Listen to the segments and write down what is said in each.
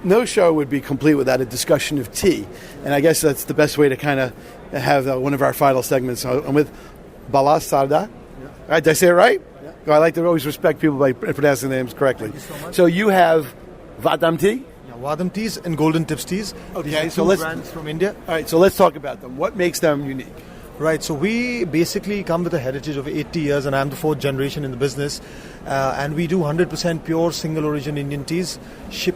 no show would be complete without a discussion of tea. And I guess that's the best way to kind of have one of our final segments. So I'm with Bala Sarda. Yeah. Right, did I say it right? Yeah. I like to always respect people by pronouncing names correctly. Thank you so much. So you have VAHDAM Tea? Yeah, VAHDAM Teas and Golden Tips Teas. Okay, so let's brands from India. All right, so let's talk about them. What makes them unique? Right, so we basically come with a heritage of 80 years, and I'm the fourth generation in the business. And we do 100% pure single origin Indian teas,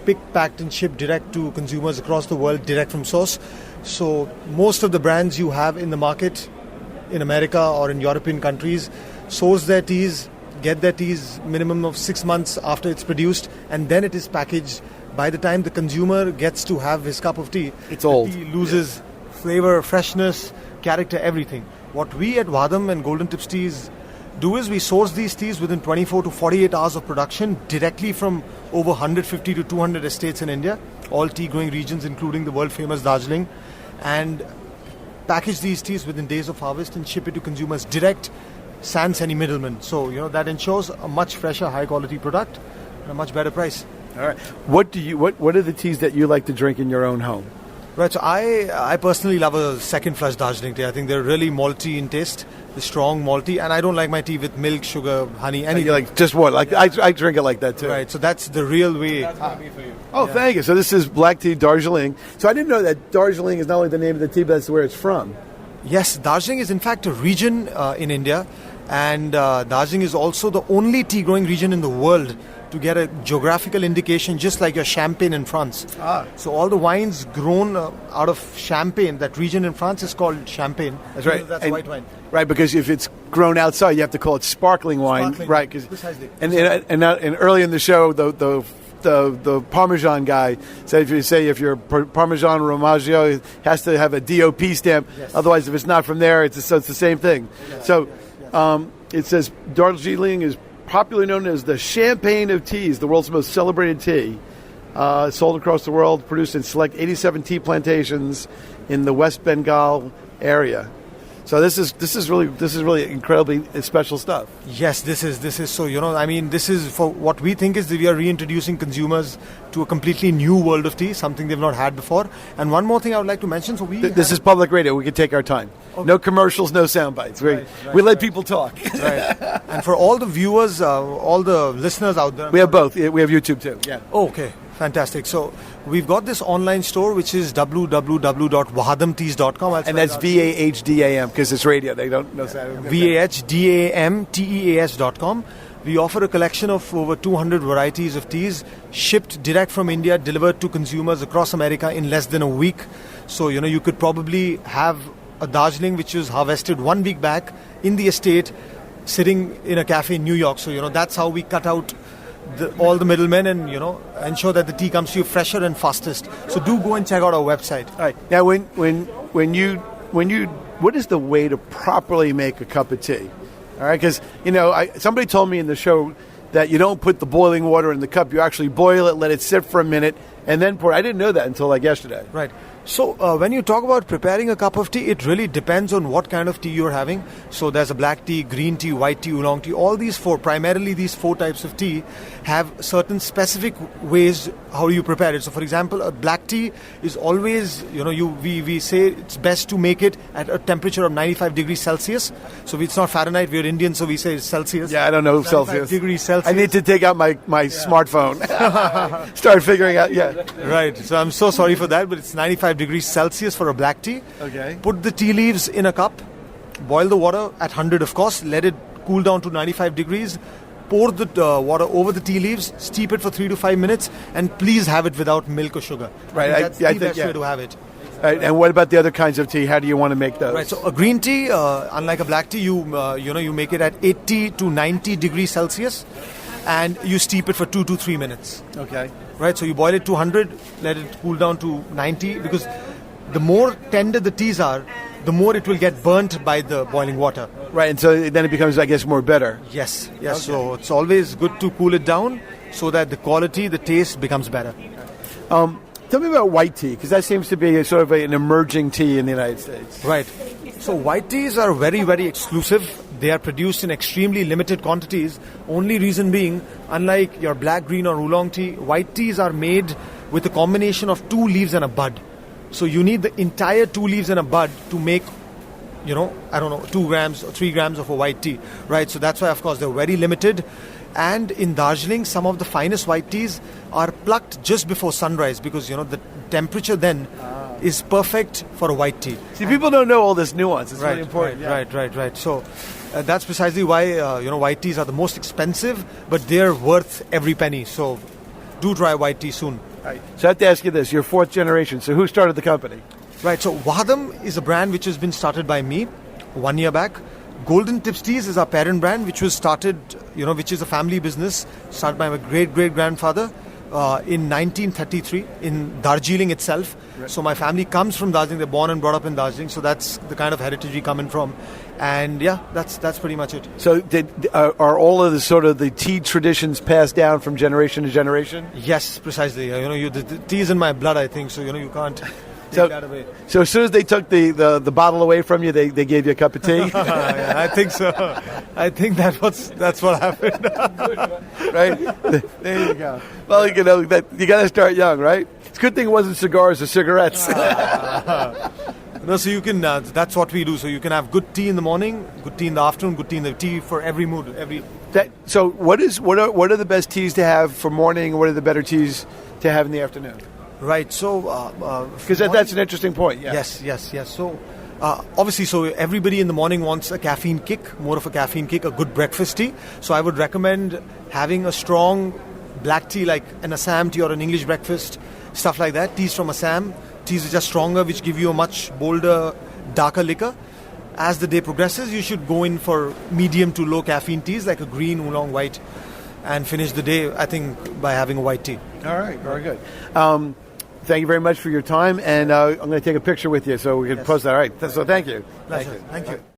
picked, packed and shipped direct to consumers across the world, direct from source. So most of the brands you have in the market in America or in European countries source their teas, get their teas minimum of 6 months after it's produced, and then it is packaged. By the time the consumer gets to have his cup of tea, it's old. The tea loses flavor, freshness, character, everything. What we at VAHDAM and Golden Tips Teas do is we source these teas within 24 to 48 hours of production directly from over 150 to 200 estates in India, all tea growing regions including the world famous Darjeeling, and package these teas within days of harvest and ship it to consumers direct, sans any middleman. So that ensures a much fresher, high quality product at a much better price. All right. What are the teas that you like to drink in your own home? Right, so I personally love a second flush Darjeeling tea. I think they're really malty in taste, the strong malty, and I don't like my tea with milk, sugar, honey, anything. Like just what? Like I drink it like that too. Right, so that's the real way. That's going to be for you. Oh, yeah. Thank you. So this is black tea Darjeeling. So I didn't know that Darjeeling is not only the name of the tea, but that's where it's from. Yes, Darjeeling is in fact a region in India, and Darjeeling is also the only tea growing region in the world to get a geographical indication, just like your Champagne in France. So all the wines grown out of Champagne, that region in France, is called Champagne. That's right. That's white wine. Right, because if it's grown outside, you have to call it sparkling wine. Right. Precisely. And early in the show, the Parmesan guy said if you're Parmesan Romaggio, it has to have a DOP stamp. Yes. Otherwise, if it's not from there, it's the same thing. Yes. So it says Darjeeling is popularly known as the champagne of teas, the world's most celebrated tea. Sold across the world, produced in select 87 tea plantations in the West Bengal area. So this is really incredibly special stuff. Yes, this is so this is for what we think is that we are reintroducing consumers to a completely new world of tea, something they've not had before. And one more thing I would like to mention. So this is public radio. We can take our time. Okay. No commercials, no sound bites. We let people talk. Right. And for all the viewers, all the listeners out there, we have both. We have YouTube too. Yeah. Oh, okay. Fantastic. So we've got this online store which is www.vahdamteas.com. And that's VAHDAM because it's radio. They don't know that. VAHDAMTEAS.com. We offer a collection of over 200 varieties of teas shipped direct from India, delivered to consumers across America in less than a week. So, you could probably have a Darjeeling which was harvested 1 week back in the estate sitting in a cafe in New York. So, that's how we cut out all the middlemen and ensure that the tea comes to you fresher and fastest. So do go and check out our website. All right. Now, when you what is the way to properly make a cup of tea? All right, because somebody told me in the show that you don't put the boiling water in the cup. You actually boil it, let it sit for a minute, and then pour. I didn't know that until yesterday. Right. So when you talk about preparing a cup of tea, it really depends on what kind of tea you're having. So there's a black tea, green tea, white tea, oolong tea. All these primarily these four types of tea have certain specific ways how you prepare it. So for example, a black tea is always, we say it's best to make it at a temperature of 95 degrees Celsius. So it's not Fahrenheit, we're Indian, so we say it's Celsius. Yeah, I don't know Celsius. Degrees Celsius. I need to take out my smartphone. Start figuring out, Right, so I'm so sorry for that, but it's 95 degrees Celsius for a black tea. Okay. Put the tea leaves in a cup, boil the water at 100 of course, let it cool down to 95 degrees, pour the water over the tea leaves, steep it for 3 to 5 minutes, and please have it without milk or sugar. Right, that's the best way to have it. Right, and what about the other kinds of tea? How do you want to make those? Right, so a green tea, unlike a black tea, you make it at 80 to 90 degrees Celsius, and you steep it for 2 to 3 minutes. Okay. Right, so you boil it to 100, let it cool down to 90, because the more tender the teas are, the more it will get burnt by the boiling water. Right, and so then it becomes, I guess, more bitter. Yes. Okay. So it's always good to cool it down so that the quality, the taste becomes better. Tell me about white tea, because that seems to be sort of an emerging tea in the United States. Right. So white teas are very, very exclusive. They are produced in extremely limited quantities. Only reason being, unlike your black, green or oolong tea, white teas are made with a combination of 2 leaves and a bud. So you need the entire 2 leaves and a bud to make, 2 grams or 3 grams of a white tea, right? So that's why, of course, they're very limited. And in Darjeeling, some of the finest white teas are plucked just before sunrise because, the temperature then is perfect for a white tea. See, people don't know all this nuance. It's right, really important. Right. So that's precisely why, white teas are the most expensive, but they're worth every penny. So do try white tea soon. Right. So I have to ask you this. You're 4th generation. So who started the company? Right. So VAHDAM is a brand which has been started by me 1 year back. Golden Tips Teas is our parent brand, which was started, which is a family business started by my great-great-grandfather in 1933 in Darjeeling itself. Right. So my family comes from Darjeeling. They're born and brought up in Darjeeling. So that's the kind of heritage we come in from. And yeah, that's pretty much it. So are all of the sort of the tea traditions passed down from generation to generation? Yes, precisely. The tea is in my blood, I think. So, you can't... So as soon as they took the bottle away from you, they gave you a cup of tea? Yeah, I think so. I think that's what happened. Right? There you go. Well, you got to start young, right? It's a good thing it wasn't cigars or cigarettes. No, so you can. That's what we do. So you can have good tea in the morning, good tea in the afternoon, good tea in the tea for every mood. So what are the best teas to have for morning? What are the better teas to have in the afternoon? Right. So because that's an interesting point. Yeah. Yes. So obviously, so everybody in the morning wants a caffeine kick, more of a caffeine kick, a good breakfast tea. So I would recommend having a strong black tea like an Assam tea or an English breakfast, stuff like that. Teas from Assam. Teas which are stronger, which give you a much bolder, darker liquor. As the day progresses, you should go in for medium to low caffeine teas like a green, oolong, white, and finish the day, I think, by having a white tea. All right, very good. Thank you very much for your time, and I'm going to take a picture with you so we can post that. All right, so thank you. Thank you.